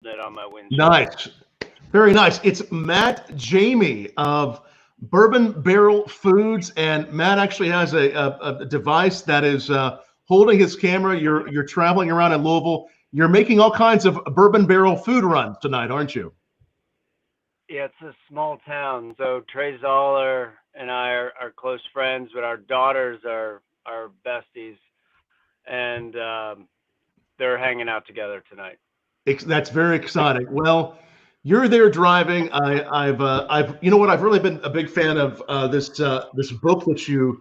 it on my windshield. Nice. Very nice. It's Matt Jamie of Bourbon Barrel Foods, and Matt actually has a device that is holding his camera. You're traveling around in Louisville. You're making all kinds of bourbon barrel food runs tonight, aren't you? Yeah, it's a small town. So Trey Zoller and I are close friends, but our daughters are besties, and they're hanging out together tonight. That's very exciting. Well, you're there driving. I've you know what? I've really been a big fan of this book that you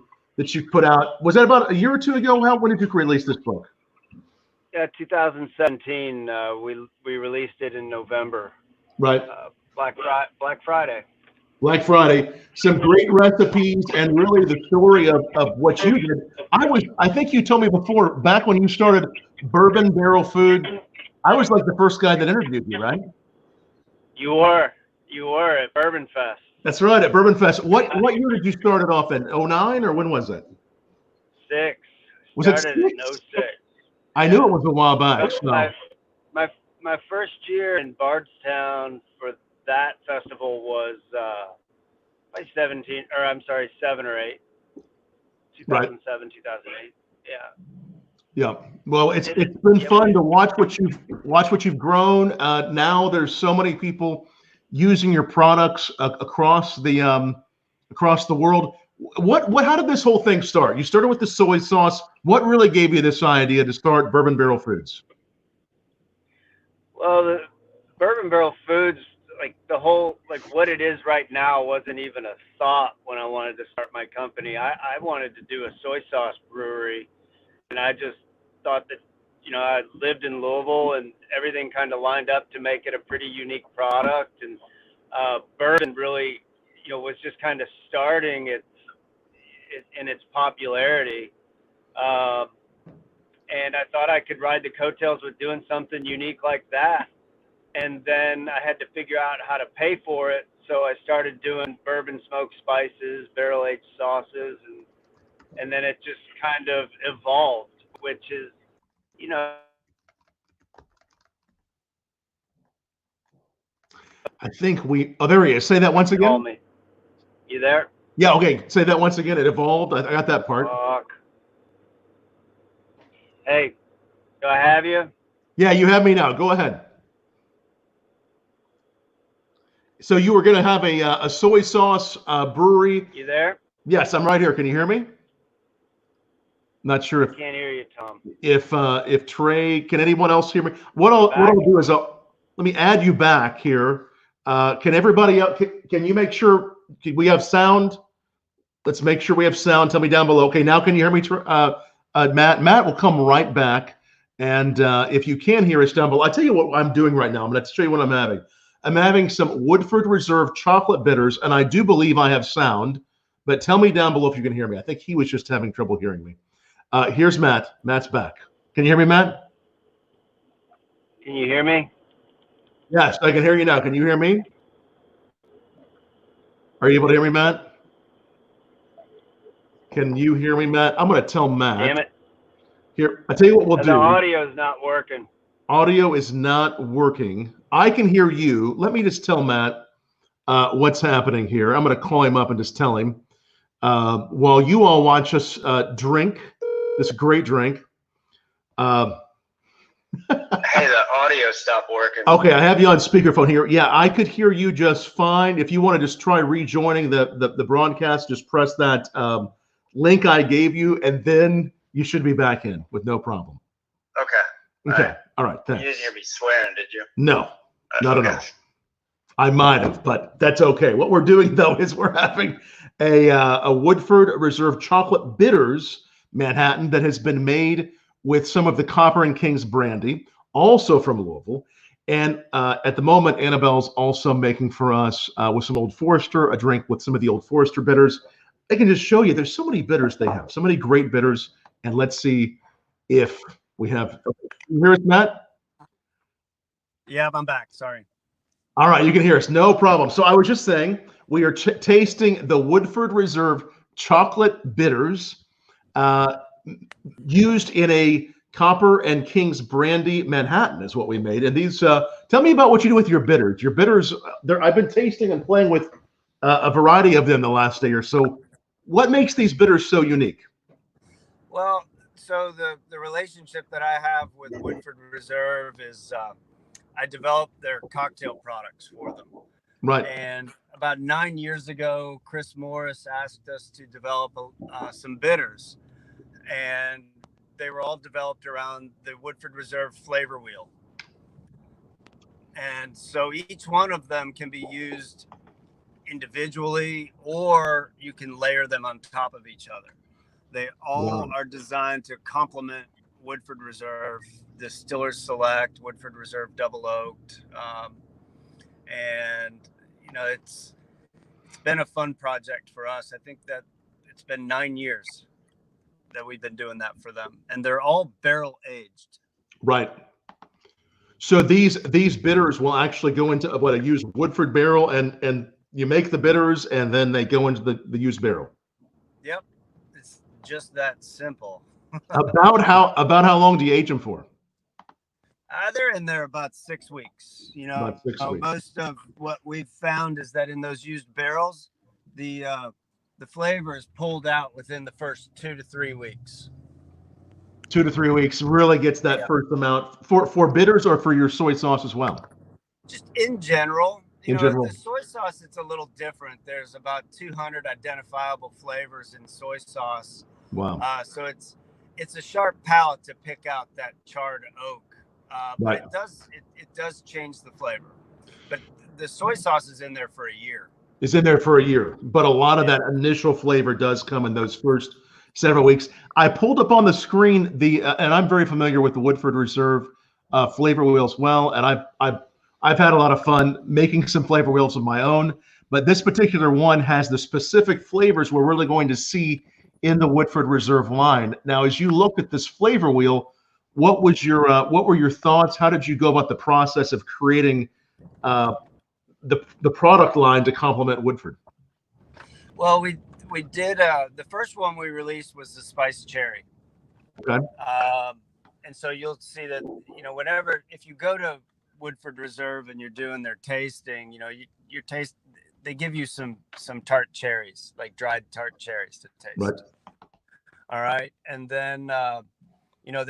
put out. Was that about a year or two ago? When did you release this book? Yeah, 2017. We released it in November. Right. Black Friday. Black Friday. Some great recipes and really the story of what you did. I think you told me before, back when you started Bourbon Barrel Foods, I was like the first guy that interviewed you, right? You were at Bourbon Fest. That's right, at Bourbon Fest. What year did you start it off in? 2009 or when was it? 6. Was it 6? Started in 2006. I knew it was a while back. So. My first year in Bardstown for that festival was 7 or 8. 2007, right. 2008. Yeah. Yeah. Well, it's been fun to watch what you've grown. Now there's so many people using your products across the world. How did this whole thing start? You started with the soy sauce. What really gave you this idea to start Bourbon Barrel Foods? Well, the Bourbon Barrel Foods, what it is right now, wasn't even a thought when I wanted to start my company. I wanted to do a soy sauce brewery, and I just thought that, I lived in Louisville and everything kind of lined up to make it a pretty unique product. And bourbon really, was just kind of starting in its popularity. And I thought I could ride the coattails with doing something unique like that. And then I had to figure out how to pay for it. So I started doing bourbon smoked spices, barrel-aged sauces, and then it just kind of evolved, which is, I think there he is. Say that once again. Call me. You there? Yeah, okay. Say that once again. It evolved. I got that part. Fuck. Hey, do I have you? Yeah, you have me now. Go ahead. So you were going to have a soy sauce brewery. You there? Yes, I'm right here. Can you hear me? Not sure if I can't hear you, Tom. If Trey, can anyone else hear me? What I'll do is let me add you back here. Can everybody else? Can you make sure we have sound? Let's make sure we have sound. Tell me down below. Okay, now can you hear me, Matt? Matt will come right back, and if you can hear us down below, I'll tell you what I'm doing right now. I'm going to show you what I'm having. I'm having some Woodford Reserve chocolate bitters, and I do believe I have sound. But tell me down below if you can hear me. I think he was just having trouble hearing me. Here's Matt. Matt's back. Can you hear me, Matt? Can you hear me? Yes, I can hear you now. Can you hear me? Are you able to hear me, Matt? Can you hear me, Matt? I'm going to tell Matt. Damn it. Here, I'll tell you what we'll do. The audio is not working. Audio is not working. I can hear you. Let me just tell Matt what's happening here. I'm going to call him up and just tell him while you all watch us drink this great drink. Hey, the audio stopped working. Okay, I have you on speakerphone here. Yeah, I could hear you just fine. If you want to just try rejoining the broadcast, just press that link I gave you, and then you should be back in with no problem. Okay. All right. Thanks. You didn't hear me swearing, did you? No, not at all. I might have, but that's okay. What we're doing, though, is we're having a Woodford Reserve chocolate bitters Manhattan that has been made with some of the Copper and Kings brandy, also from Louisville. And at the moment, Annabelle's also making for us with some Old Forester, a drink with some of the Old Forester bitters. I can just show you, there's so many bitters they have, so many great bitters. And let's see if we have, you hear us, Matt? Yeah, I'm back. Sorry. All right, you can hear us. No problem. So I was just saying, we are tasting the Woodford Reserve chocolate bitters used in a Copper and King's Brandy Manhattan is what we made. And these, tell me about what you do with your bitters. Your bitters, I've been tasting and playing with a variety of them the last day or so. What makes these bitters so unique? Well, so the relationship that I have with Woodford Reserve is I developed their cocktail products for them. Right. And about 9 years ago, Chris Morris asked us to develop some bitters. And they were all developed around the Woodford Reserve flavor wheel. And so each one of them can be used individually, or you can layer them on top of each other. They all are designed to complement Woodford Reserve, Distiller's Select, Woodford Reserve Double Oaked. And, you know, it's been a fun project for us. I think that it's been 9 years that we've been doing that for them, and they're all barrel aged. Right. So these bitters will actually go into what a used Woodford barrel, and you make the bitters, and then they go into the used barrel. Yep, it's just that simple. About how long do you age them for? They're in there about 6 weeks. You know, About 6 weeks. Most of what we've found is that in those used barrels, the flavor is pulled out within the first 2 to 3 weeks. 2 to 3 weeks really gets that first amount for bitters, or for your soy sauce as well? Just in general. In general. The soy sauce, it's a little different. There's about 200 identifiable flavors in soy sauce. Wow. So it's a sharp palate to pick out that charred oak. Right. But it does change the flavor. But the soy sauce is in there for a year. It's in there for a year, but a lot of that initial flavor does come in those first several weeks. I pulled up on the screen and I'm very familiar with the Woodford Reserve flavor wheel as well, and I've had a lot of fun making some flavor wheels of my own. But this particular one has the specific flavors we're really going to see in the Woodford Reserve line. Now, as you look at this flavor wheel, what were your thoughts? How did you go about the process of creating the product line to complement Woodford? Well, we did the first one we released was the spiced cherry. Okay. And so you'll see that, you know, if you go to Woodford Reserve and you're doing their tasting, you know, they give you some tart cherries, like dried tart cherries to taste. Right. All right. And then you know,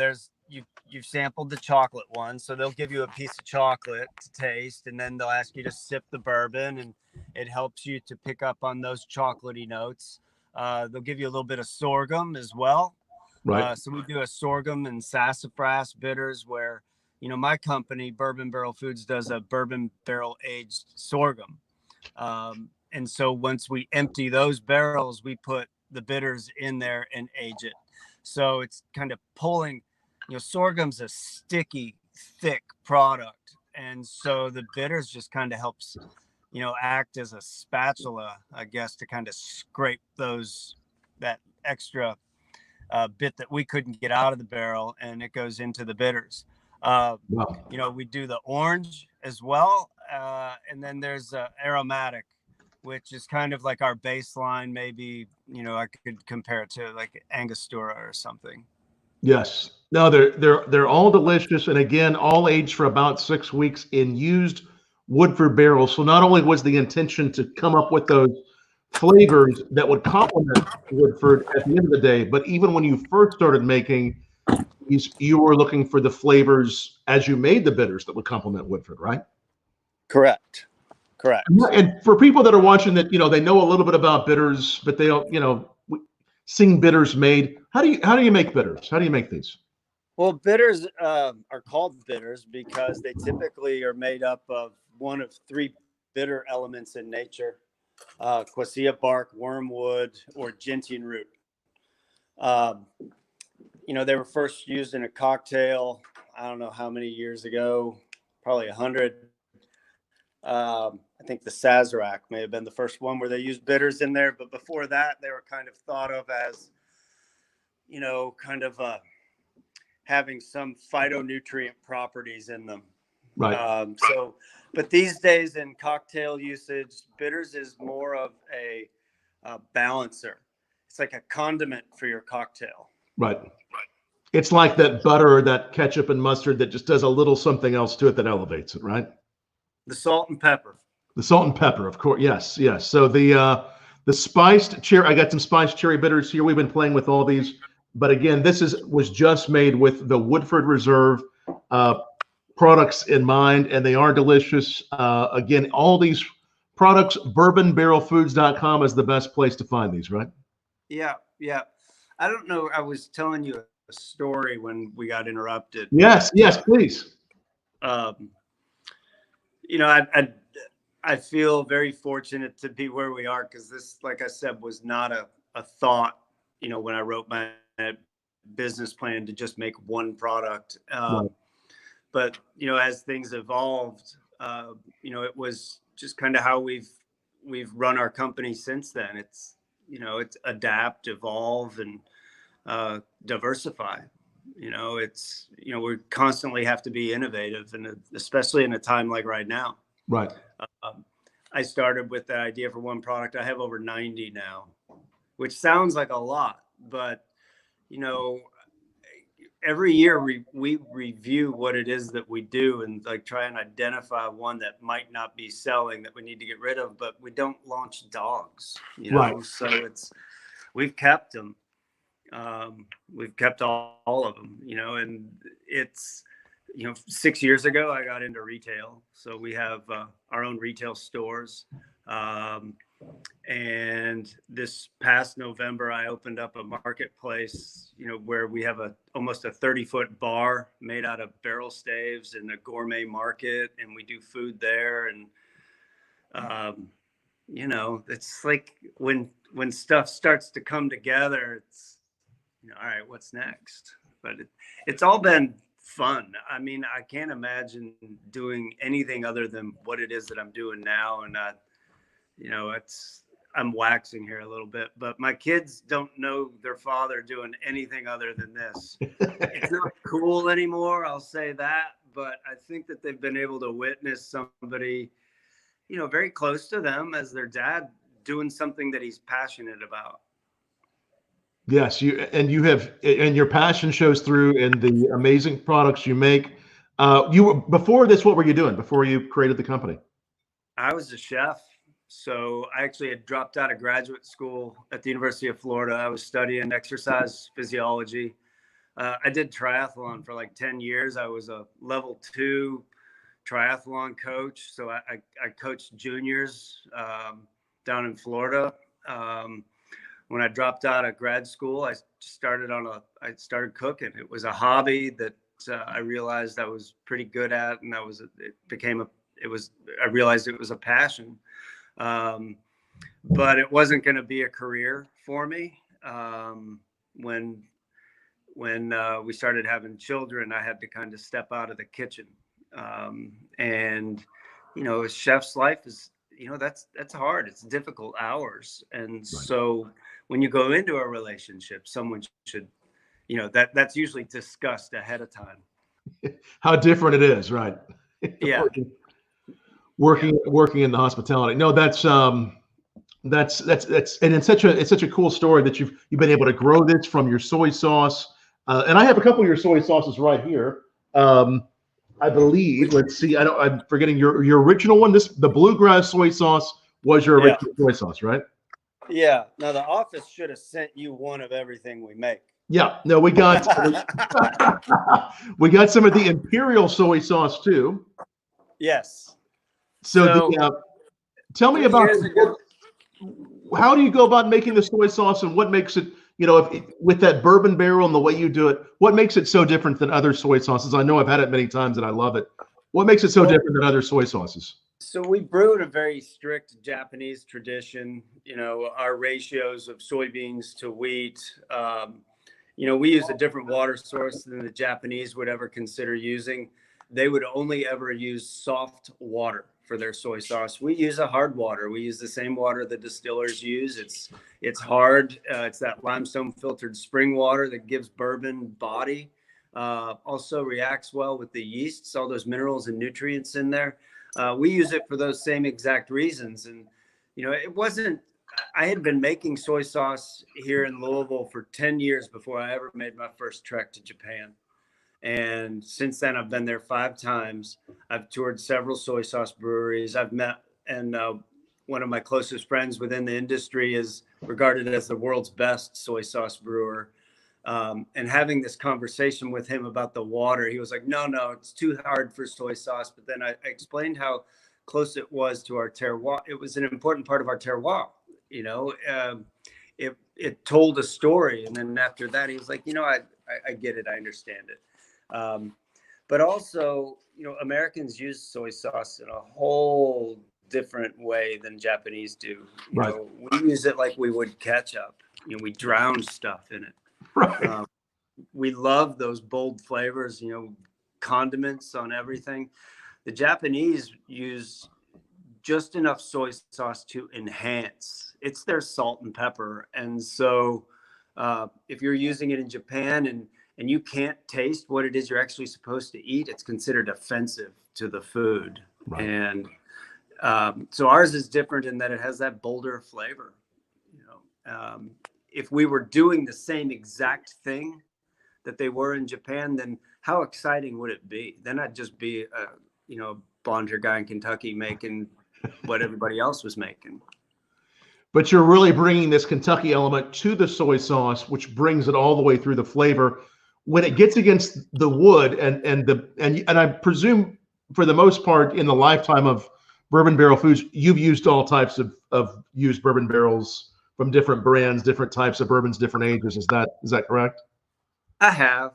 you've sampled the chocolate one, so they'll give you a piece of chocolate to taste, and then they'll ask you to sip the bourbon, and it helps you to pick up on those chocolatey notes. They'll give you a little bit of sorghum as well. Right. So we do a sorghum and sassafras bitters where, you know, my company, Bourbon Barrel Foods, does a bourbon barrel aged sorghum. And so once we empty those barrels, we put the bitters in there and age it. So it's kind of pulling, you know, sorghum's a sticky, thick product. And so the bitters just kind of helps, you know, act as a spatula, I guess, to kind of scrape that extra bit that we couldn't get out of the barrel, and it goes into the bitters. Wow. You know, we do the orange as well. And then there's aromatic, which is kind of like our baseline. Maybe, you know, I could compare it to like Angostura or something. Yes. No, they're all delicious, and again, all aged for about 6 weeks in used Woodford barrels. So not only was the intention to come up with those flavors that would complement Woodford at the end of the day, but even when you first started making these, you were looking for the flavors as you made the bitters that would complement Woodford, right? Correct. And for people that are watching that, you know, they know a little bit about bitters, but they don't, you know, seeing bitters made. How do you make bitters? How do you make these? Well, bitters are called bitters because they typically are made up of one of three bitter elements in nature: quassia bark, wormwood, or gentian root. You know, they were first used in a cocktail, I don't know how many years ago, probably 100. I think the Sazerac may have been the first one where they used bitters in there. But before that, they were kind of thought of as, you know, kind of having some phytonutrient properties in them. Right. But these days in cocktail usage, bitters is more of a balancer. It's like a condiment for your cocktail. Right. It's like that butter or that ketchup and mustard that just does a little something else to it that elevates it, right? The salt and pepper. The salt and pepper, of course. Yes, yes. So the spiced cherry. I got some spiced cherry bitters here. We've been playing with all these, but again, this was just made with the Woodford Reserve products in mind, and they are delicious. Again, all these products, BourbonBarrelFoods.com is the best place to find these, right? Yeah, yeah. I don't know. I was telling you a story when we got interrupted. Yes, yes, please. You know, I feel very fortunate to be where we are, because this, like I said, was not a thought, you know, when I wrote my business plan to just make one product. Right. But, you know, as things evolved, you know, it was just kind of how we've run our company since then. It's, you know, it's adapt, evolve, and diversify. You know, it's, you know, we constantly have to be innovative, and especially in a time like right now. Right. I started with the idea for one product. I have over 90 now, which sounds like a lot, but, you know, every year we review what it is that we do and like try and identify one that might not be selling that we need to get rid of, but we don't launch dogs, you know. Right. So we've kept them. We've kept all of them, you know, and it's, you know, 6 years ago, I got into retail. So we have our own retail stores. And this past November, I opened up a marketplace, you know, where we have almost a 30-foot bar made out of barrel staves in a gourmet market. And we do food there. And, you know, it's like when stuff starts to come together, it's, you know, all right, what's next? But it's all been fun. I mean, I can't imagine doing anything other than what it is that I'm doing now. And you know, I'm waxing here a little bit, but my kids don't know their father doing anything other than this. It's not cool anymore, I'll say that, but I think that they've been able to witness somebody, you know, very close to them as their dad doing something that he's passionate about. Yes, and your passion shows through in the amazing products you make. Before this, what were you doing before you created the company? I was a chef. So I actually had dropped out of graduate school at the University of Florida. I was studying exercise physiology. I did triathlon for like 10 years. I was a level 2 triathlon coach. So I coached juniors down in Florida. When I dropped out of grad school, I started cooking. It was a hobby that I realized I was pretty good at, and I realized it was a passion. But it wasn't going to be a career for me. When we started having children, I had to kind of step out of the kitchen. And, you know, a chef's life is, you know, that's hard. It's difficult hours. And right. So when you go into a relationship, someone should, you know, that's usually discussed ahead of time. How different it is, right? Yeah. Working in the hospitality. No, that's and it's such a cool story that you've been able to grow this from your soy sauce. And I have a couple of your soy sauces right here. I believe, let's see, I'm forgetting your original one. The Bluegrass Soy Sauce was your original soy sauce, right? Yeah. Now the office should have sent you one of everything we make. Yeah. No, we got some of the Imperial Soy Sauce too. Yes. So tell me about how do you go about making the soy sauce, and what makes it, you know, with that bourbon barrel and the way you do it, what makes it so different than other soy sauces? I know I've had it many times and I love it. What makes it so different than other soy sauces? So we brew in a very strict Japanese tradition. You know, our ratios of soybeans to wheat, you know, we use a different water source than the Japanese would ever consider using. They would only ever use soft water for their soy sauce. We use a hard water. We use the same water the distillers use. It's hard. It's that limestone filtered spring water that gives bourbon body. Also reacts well with the yeasts, all those minerals and nutrients in there. We use it for those same exact reasons. And, you know, it wasn't I had been making soy sauce here in Louisville for 10 years before I ever made my first trek to Japan. And since then, I've been there 5 times. I've toured several soy sauce breweries. I've met, and one of my closest friends within the industry is regarded as the world's best soy sauce brewer. And having this conversation with him about the water, he was like, no, it's too hard for soy sauce. But then I explained how close it was to our terroir. It was an important part of our terroir. You know, it told a story. And then after that, he was like, you know, I get it. I understand it. But also, you know, Americans use soy sauce in a whole different way than Japanese do. You know, we use it like we would ketchup. You know, we drown stuff in it. Right. We love those bold flavors, you know, condiments on everything. The Japanese use just enough soy sauce to enhance. It's their salt and pepper. And so if you're using it in Japan and you can't taste what it is you're actually supposed to eat, it's considered offensive to the food. Right. And so ours is different in that it has that bolder flavor. You know, if we were doing the same exact thing that they were in Japan, then how exciting would it be? Then I'd just be a, you know, blonde hair guy in Kentucky making what everybody else was making. But you're really bringing this Kentucky element to the soy sauce, which brings it all the way through the flavor. When it gets against the wood and I presume for the most part in the lifetime of Bourbon Barrel Foods, you've used all types of used bourbon barrels from different brands, different types of bourbons, different ages. Is that correct? I have.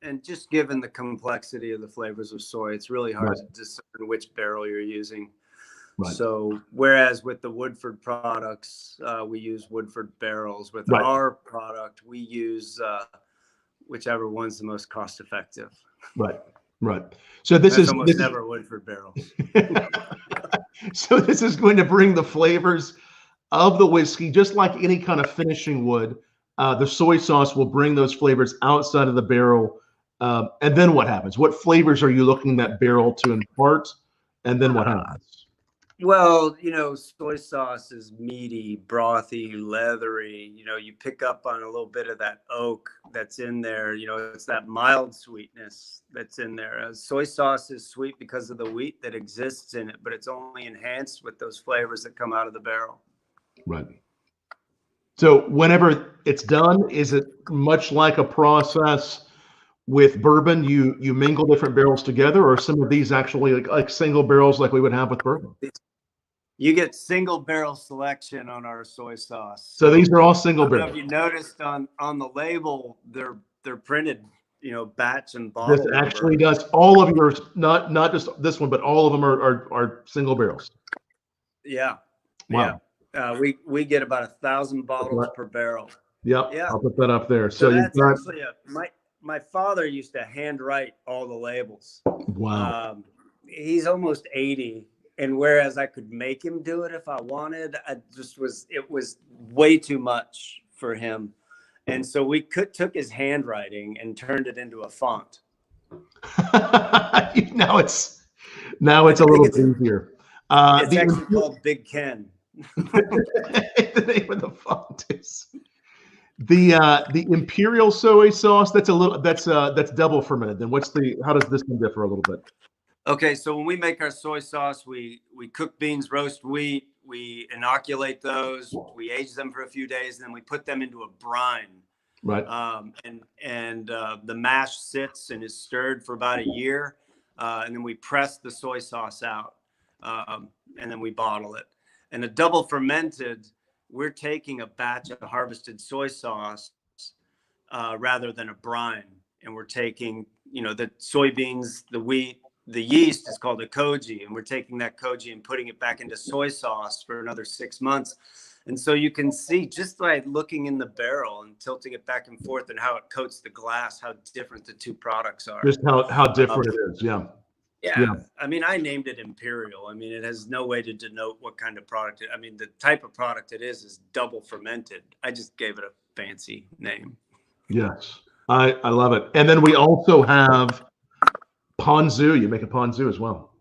And just given the complexity of the flavors of soy, it's really hard to discern which barrel you're using. Right. So whereas with the Woodford products, we use Woodford barrels. With our product, we use whichever one's the most cost effective. Right. So this is almost never Woodford barrels. So this is going to bring the flavors of the whiskey, just like any kind of finishing would. The soy sauce will bring those flavors outside of the barrel. And then what happens? What flavors are you looking that barrel to impart? And then what happens? Well, you know, soy sauce is meaty, brothy, leathery. You know, you pick up on a little bit of that oak that's in there. You know, it's that mild sweetness that's in there. Soy sauce is sweet because of the wheat that exists in it, but it's only enhanced with those flavors that come out of the barrel. Right. So whenever it's done, is it much like a process with bourbon? You mingle different barrels together, or some of these actually like single barrels like we would have with bourbon? You get single barrel selection on our soy sauce. So these are all single barrels. If you noticed on the label, they're printed, you know, batch and bottle. This actually does. All of yours, not just this one, but all of them are single barrels. Yeah. Wow. Yeah. We get about 1,000 bottles per barrel. Yep. Yeah. I'll put that up there. So that's actually my father used to handwrite all the labels. Wow. He's almost 80. And whereas I could make him do it if I wanted, it was way too much for him. And so we took his handwriting and turned it into a font. now it's a little easier. It's actually called Big Ken. The name of the font is the Imperial Soy Sauce. That's double fermented. Then how does this one differ a little bit? Okay, so when we make our soy sauce, we cook beans, roast wheat, we inoculate those, we age them for a few days, and then we put them into a brine. Right. And the mash sits and is stirred for about a year, and then we press the soy sauce out, and then we bottle it. And a double fermented, we're taking a batch of harvested soy sauce rather than a brine, and we're taking, you know, the soybeans, the wheat. The yeast is called a koji, and we're taking that koji and putting it back into soy sauce for another 6 months. And so you can see just by looking in the barrel and tilting it back and forth and how it coats the glass, how different the two products are. Just how different it is. Yeah. Yeah. I mean, I named it Imperial. I mean, it has no way to denote what kind of product I mean, the type of product it is double fermented. I just gave it a fancy name. Yes. I love it. And then we also have Ponzu. You make a Ponzu as well.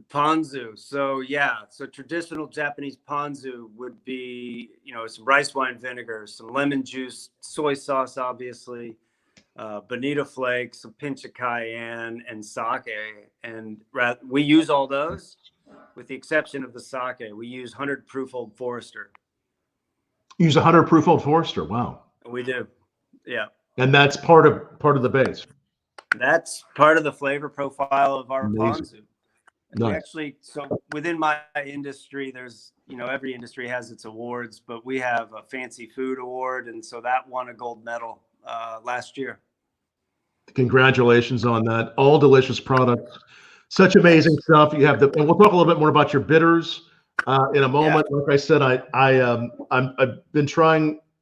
Ponzu. So yeah, so traditional Japanese ponzu would be, some rice wine vinegar, some lemon juice, soy sauce, obviously, bonito flakes, a pinch of cayenne, and sake. And we use all those, with the exception of the sake. We use 100 proof Old Forester. Use 100 proof Old Forester. Wow. We do. Yeah. And that's part of the base. That's part of the flavor profile of our Amazing. ponzu. Nice. We actually, so within my industry, there's, every industry has its awards, but we have a fancy food award. And so that won a gold medal last year. Congratulations on that. All delicious products. Such amazing stuff. You have and we'll talk a little bit more about your bitters in a moment. Yeah. Like I said, I've been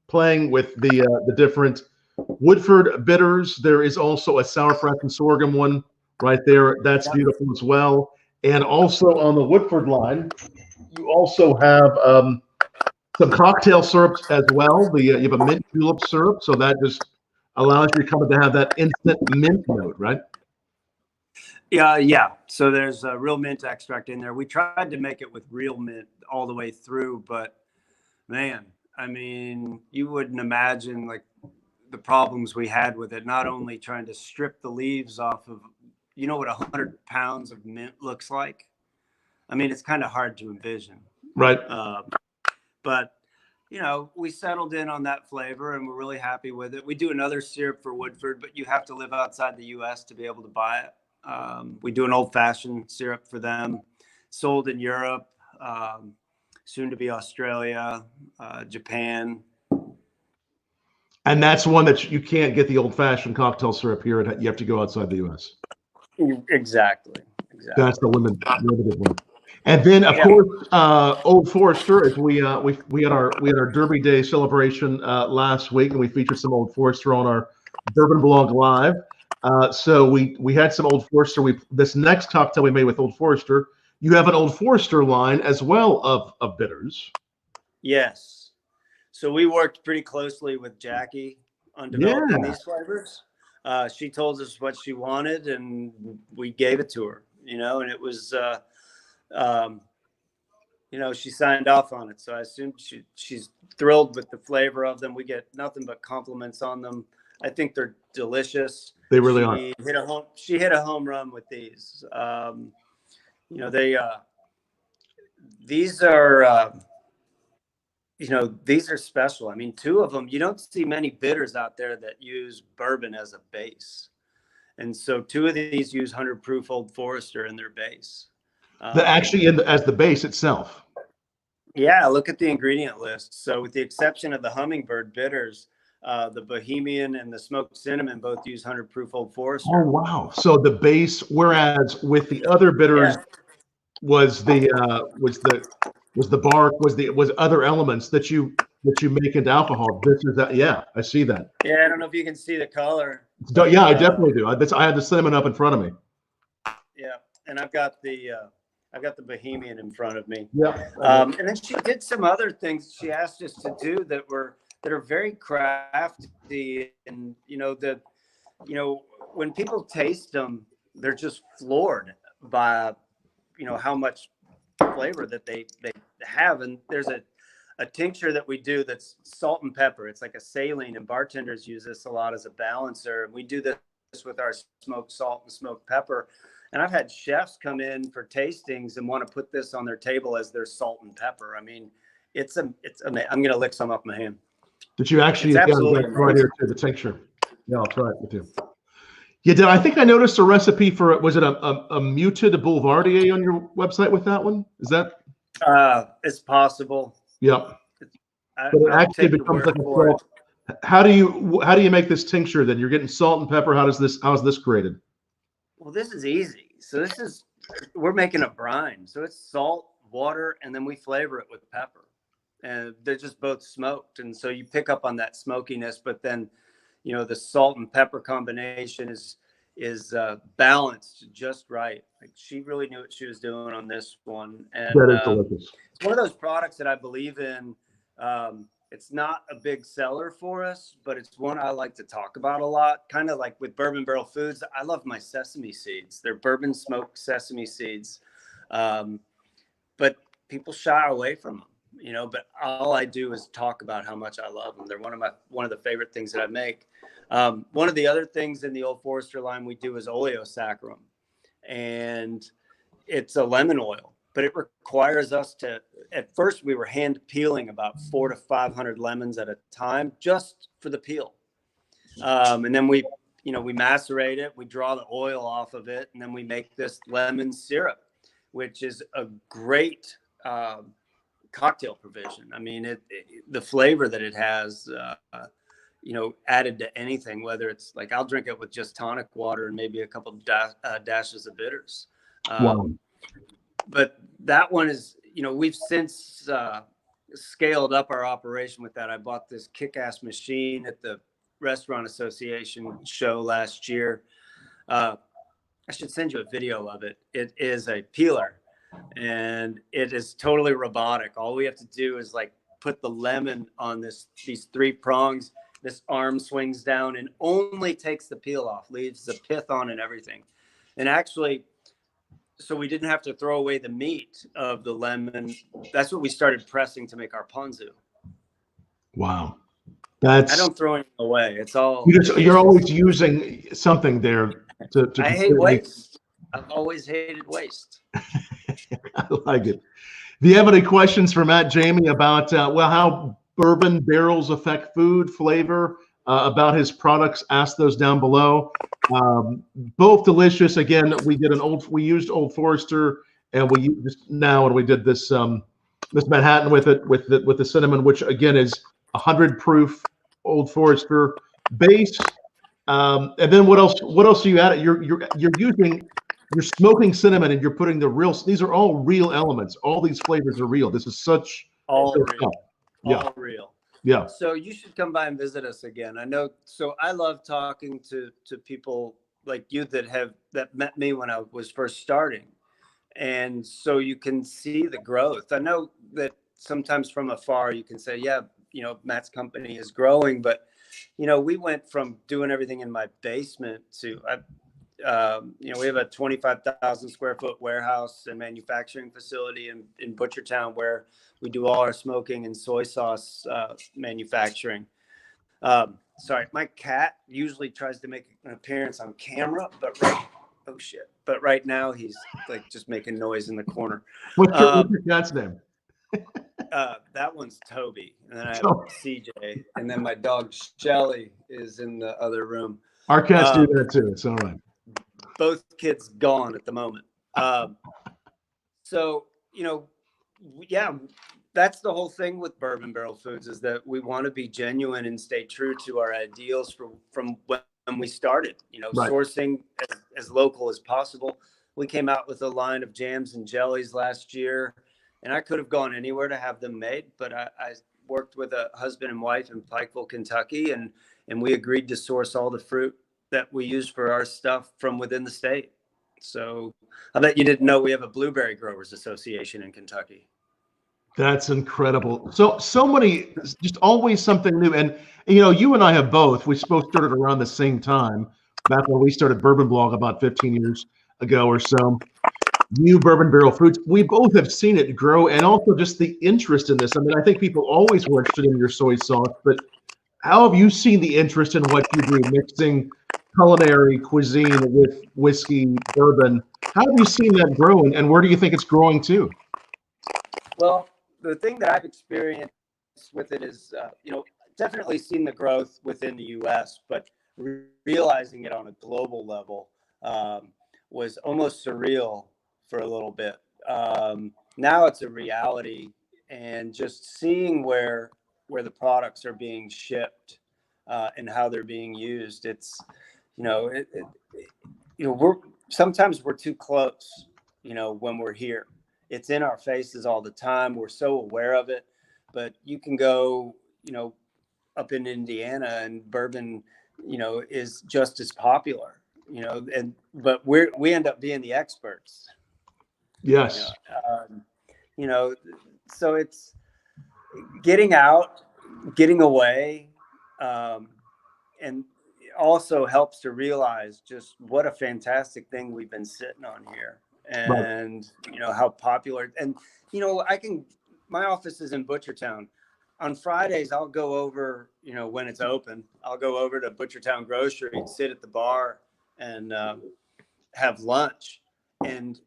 playing with the different Woodford bitters. There is also a sourfresh and sorghum one right there. That's beautiful as well. And also on the Woodford line, you also have some cocktail syrups as well. You have a mint julep syrup, so that just allows you to have that instant mint note, right? Yeah. So there's a real mint extract in there. We tried to make it with real mint all the way through, but man, I mean, you wouldn't imagine like the problems we had with it. Not only trying to strip the leaves off of, what 100 pounds of mint looks like. I mean, it's kind of hard to envision. Right. But we settled in on that flavor and we're really happy with it. We do another syrup for Woodford, but you have to live outside the US to be able to buy it. We do an old fashioned syrup for them, sold in Europe, soon to be Australia, Japan. And that's one that you can't get the old fashioned cocktail syrup here. You have to go outside the US. Exactly. That's the limited one. And then, of course, Old Forester. As we had our Derby Day celebration last week, and we featured some Old Forester on our BourbonBLog Live. So we had some Old Forester. This next cocktail we made with Old Forester. You have an Old Forester line as well of bitters. Yes. So we worked pretty closely with Jackie on developing these flavors. She told us what she wanted, and we gave it to her. And it was. She signed off on it. So I assume she's thrilled with the flavor of them. We get nothing but compliments on them. I think they're delicious. They really are. She hit a home run with these. These are, these are special. I mean, two of them, you don't see many bitters out there that use bourbon as a base. And so two of these use 100 proof Old Forester in their base. As the base itself. Yeah, look at the ingredient list. So with the exception of the hummingbird bitters, the Bohemian and the smoked cinnamon both use 100 proof Old Forester. Oh wow! So the base, whereas with the other bitters was the bark, was other elements that you make into alcohol. This is that. Yeah, I see that. Yeah, I don't know if you can see the color. Yeah, I definitely do. I had the cinnamon up in front of me. Yeah, and I've got the Bohemian in front of me. Yeah. And then she did some other things she asked us to do that are very crafty, and when people taste them, they're just floored by how much flavor that they have. And there's a tincture that we do that's salt and pepper. It's like a saline, and bartenders use this a lot as a balancer. And we do this with our smoked salt and smoked pepper. And I've had chefs come in for tastings and want to put this on their table as their salt and pepper. I mean, it's amazing. I'm going to lick some off my hand. Did you actually right here to the tincture? Yeah, I'll try it with you. Yeah, I think I noticed a recipe for, was it a muted Boulevardier on your website with that one? Is that? It's possible. Yeah. But it actually becomes like a salt. How do you make this tincture then? You're getting salt and pepper. How is this created? Well, this is easy. So we're making a brine. So it's salt, water, and then we flavor it with pepper. And they're just both smoked. And so you pick up on that smokiness, but then, the salt and pepper combination is balanced just right. Like, she really knew what she was doing on this one. And that is delicious. It's one of those products that I believe in. It's not a big seller for us, but it's one I like to talk about a lot. Kind of like with Bourbon Barrel Foods, I love my sesame seeds. They're bourbon smoked sesame seeds. But people shy away from them, you know, but all I do is talk about how much I love them. They're one of the favorite things that I make. One of the other things in the Old Forester line we do is oleosaccharum, and it's a lemon oil, but it requires us to, at first we were hand peeling about 400 to 500 lemons at a time just for the peel. And then we macerate it, we draw the oil off of it, and then we make this lemon syrup, which is a great cocktail provision. I mean, the flavor that it has, added to anything, whether it's like, I'll drink it with just tonic water and maybe a couple dashes of bitters. Wow. But that one is, we've since scaled up our operation with that. I bought this kick-ass machine at the Restaurant Association show last year. I should send you a video of it. It is a peeler, and it is totally robotic. All we have to do is like put the lemon on these 3 prongs. This arm swings down and only takes the peel off, leaves the pith on and everything. And actually, so we didn't have to throw away the meat of the lemon. That's what we started pressing to make our ponzu. Wow. I don't throw anything away. It's all you're always using something there to I hate waste. I've always hated waste. I like it. Do you have any questions for Matt, Jamie, about how bourbon barrels affect food flavor, about his products? Ask those down below. Both delicious. Again, we used Old Forester, and we did this Manhattan with the cinnamon, which again is 100 proof Old Forester base. And then what else are you adding? You're smoking cinnamon, and you're putting these are all real elements. All these flavors are real. This is such all real. Stuff. Yeah. All real. Yeah. So you should come by and visit us again. I know. So I love talking to people like you that met me when I was first starting. And so you can see the growth. I know that sometimes from afar you can say, yeah, Matt's company is growing, but we went from doing everything in my basement to, we have a 25,000 square foot warehouse and manufacturing facility in Butchertown where we do all our smoking and soy sauce manufacturing. Sorry, my cat usually tries to make an appearance on camera, but right now he's like just making noise in the corner. What's your cat's name? That one's Toby, and then I have CJ, and then my dog Shelly is in the other room. Our cats do that too. It's all right. Both kids gone at the moment. So that's the whole thing with Bourbon Barrel Foods, is that we want to be genuine and stay true to our ideals from when we started. Right. Sourcing as local as possible. We came out with a line of jams and jellies last year. And I could have gone anywhere to have them made, but I worked with a husband and wife in Pikeville, Kentucky, and we agreed to source all the fruit that we use for our stuff from within the state. So I bet you didn't know we have a Blueberry Growers Association in Kentucky. That's incredible. So many, just always something new. And, you and I have both. We both started around the same time, back when we started BourbonBLog about 15 years ago or so. New Bourbon Barrel Foods. We both have seen it grow, and also just the interest in this. I mean, I think people always were interested in your soy sauce, but how have you seen the interest in what you do, mixing culinary cuisine with whiskey, bourbon? How have you seen that grow, and where do you think it's growing to? Well, the thing that I've experienced with it is, definitely seen the growth within the U.S., but realizing it on a global level was almost surreal for a little bit. Now it's a reality, and just seeing where the products are being shipped and how they're being used. It's, sometimes we're too close, when we're here. It's in our faces all the time. We're so aware of it, but you can go, up in Indiana, and bourbon, is just as popular, but we end up being the experts. Yes. So it's getting out, getting away, and also helps to realize just what a fantastic thing we've been sitting on here. and, how popular. And, my office is in Butchertown. On Fridays, I'll go over, when it's open, I'll go over to Butchertown Grocery and sit at the bar and have lunch. And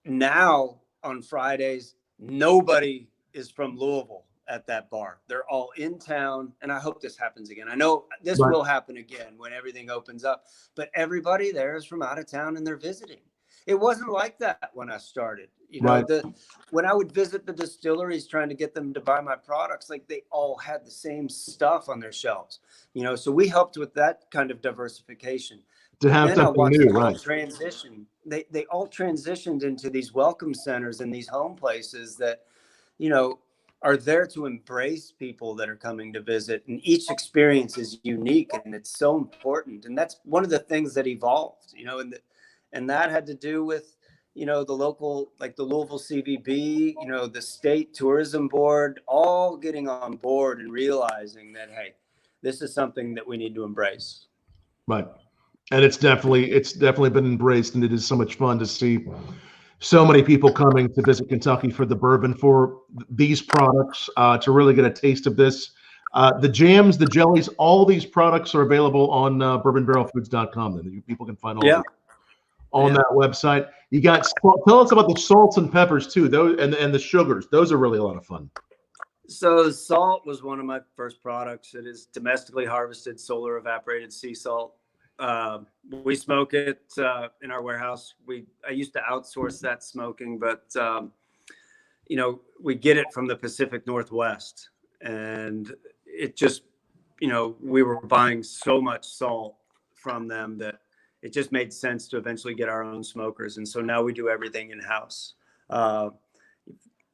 now on Fridays, nobody is from Louisville at that bar. They're all in town. And I hope this happens again. I know this will happen again when everything opens up, but everybody there is from out of town and they're visiting. It wasn't like that when I started. When I would visit the distilleries trying to get them to buy my products, like they all had the same stuff on their shelves. So we helped with that kind of diversification. To have something new, right? Transition. They all transitioned into these welcome centers and these home places that, are there to embrace people that are coming to visit. And each experience is unique and it's so important. And that's one of the things that evolved, and that had to do with, the local, like the Louisville CVB, the state tourism board, all getting on board and realizing that, hey, this is something that we need to embrace. Right. And it's definitely been embraced, and it is so much fun to see so many people coming to visit Kentucky for the bourbon, for these products, to really get a taste of this. The jams, the jellies, all these products are available on BourbonBarrelFoods.com. And people can find all on that website. You got, tell us about the salts and peppers too, those and the sugars. Those are really a lot of fun. So salt was one of my first products. It is domestically harvested solar evaporated sea salt. We smoke it in our warehouse. I used to outsource that smoking, but we get it from the Pacific Northwest, and it just, we were buying so much salt from them that it just made sense to eventually get our own smokers. And so now we do everything in house. And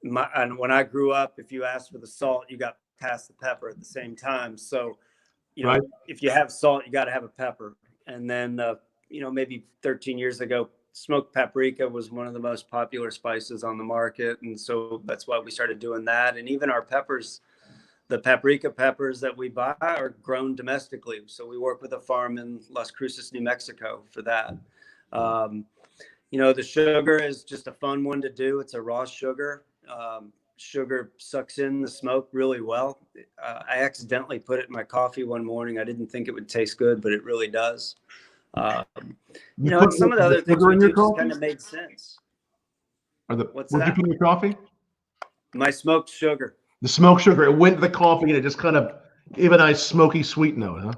when I grew up, if you asked for the salt, you got past the pepper at the same time. So, if you have salt, you got to have a pepper. And then, maybe 13 years ago, smoked paprika was one of the most popular spices on the market. And so that's why we started doing that. And even our peppers, the paprika peppers that we buy are grown domestically. So we work with a farm in Las Cruces, New Mexico for that. The sugar is just a fun one to do. It's a raw sugar. Sugar sucks in the smoke really well. I accidentally put it in my coffee one morning. I didn't think it would taste good, but it really does. And some of the other things we do just kind of made sense. What'd you put in your coffee? My smoked sugar. The smoked sugar. It went to the coffee and it just kind of gave a nice smoky sweet note, huh?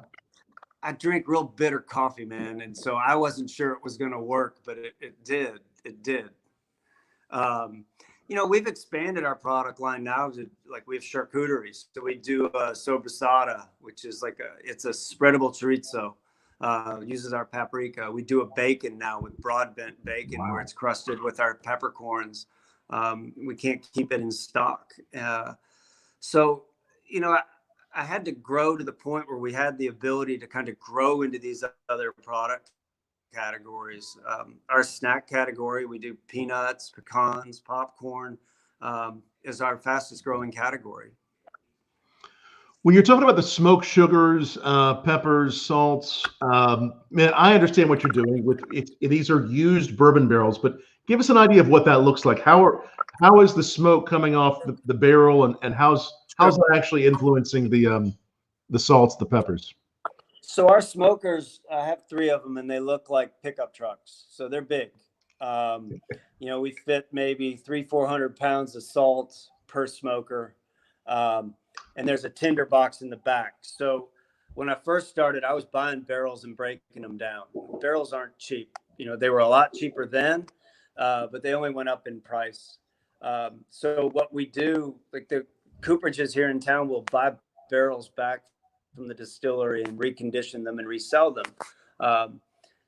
I drink real bitter coffee, man. And so I wasn't sure it was going to work, but it did. It did. We've expanded our product line now to, like, we have charcuteries. So we do sobrasada, which is it's a spreadable chorizo, uses our paprika. We do a bacon now with broad bent bacon, where it's crusted with our peppercorns. We can't keep it in stock. So, I had to grow to the point where we had the ability to kind of grow into these other product categories. Our snack category, we do peanuts, pecans, popcorn, is our fastest growing category. When you're talking about the smoked sugars, peppers, salts, man, I understand what you're doing with it. These are used bourbon barrels, but give us an idea of what that looks like. How is the smoke coming off the barrel, and how's that actually influencing the salts, the peppers? So our smokers, I have 3 of them, and they look like pickup trucks. So they're big. We fit maybe 300-400 pounds of salt per smoker. And there's a tinder box in the back. So when I first started, I was buying barrels and breaking them down. Barrels aren't cheap. They were a lot cheaper then, but they only went up in price. So what we do, like the cooperages here in town will buy barrels back from the distillery and recondition them and resell them.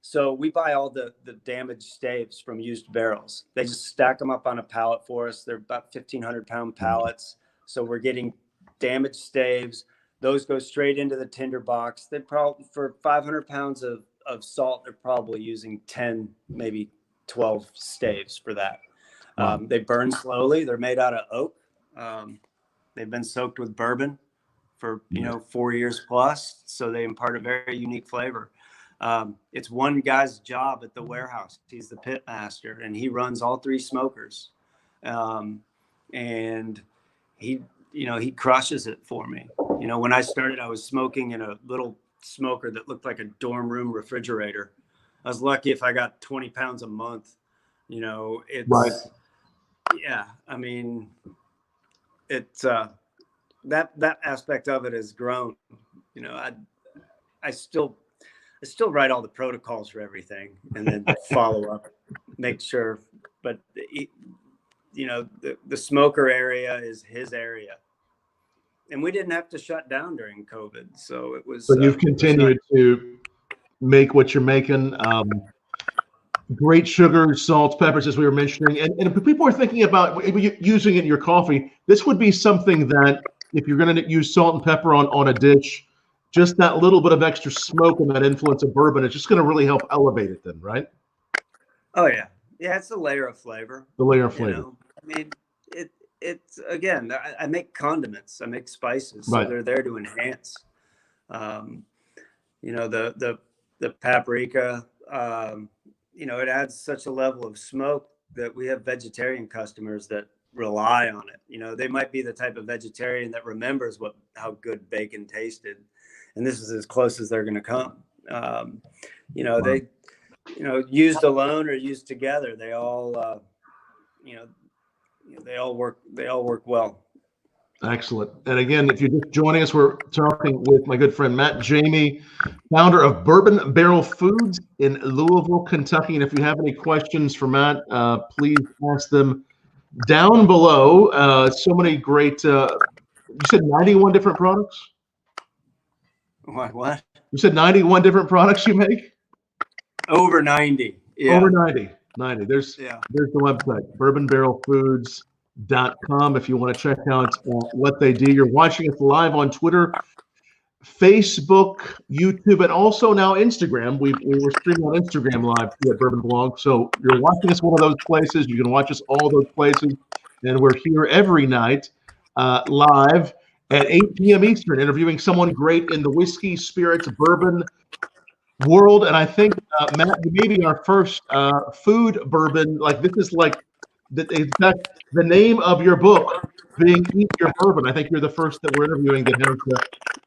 So we buy all the damaged staves from used barrels. They just stack them up on a pallet for us. They're about 1,500 pound pallets. So we're getting damaged staves. Those go straight into the tinder box. They probably, for 500 pounds of salt, they're probably using 10, maybe 12 staves for that. They burn slowly. They're made out of oak. They've been soaked with bourbon for 4 years plus, so they impart a very unique flavor. It's one guy's job at the warehouse. He's the pit master, and he runs all 3 smokers. And he crushes it for me. When I started, I was smoking in a little smoker that looked like a dorm room refrigerator. I was lucky if I got 20 pounds a month. It's right. Yeah. I mean, it's that aspect of it has grown. I still write all the protocols for everything and then follow up, make sure. But the smoker area is his area, and we didn't have to shut down during COVID, so it was. So you've continued to make what you're making. Great sugars, salts, peppers, as we were mentioning, and if people are thinking about using it in your coffee, this would be something that if you're going to use salt and pepper on a dish, just that little bit of extra smoke and that influence of bourbon is just going to really help elevate it then, right? Oh yeah. Yeah, it's a layer of flavor. The layer of flavor. I mean, it's again, I make condiments, I make spices, so right. they're there to enhance. The paprika, it adds such a level of smoke that we have vegetarian customers that rely on it. They might be the type of vegetarian that remembers how good bacon tasted, and this is as close as they're going to come. They, used alone or used together, they all, they all work well. Excellent. And again, if you're just joining us, we're talking with my good friend Matt Jamie, founder of Bourbon Barrel Foods in Louisville, Kentucky. And if you have any questions for Matt, please ask them down below. So many great, you said 91 different products? What? You said 91 different products you make? Over 90. Yeah. Over 90. There's the website, bourbonbarrelfoods.com, if you want to check out what they do. You're watching us live on Twitter, Facebook, YouTube, and also now Instagram. We were streaming on Instagram live at BourbonBLog. So you're watching us one of those places. You can watch us all those places. And we're here every night live at 8 p.m. Eastern, interviewing someone great in the whiskey, spirits, bourbon world. And I think, Matt, you may be our first food bourbon. Like, this is like, in fact, the name of your book being Eat Your Bourbon. I think you're the first that we're interviewing that has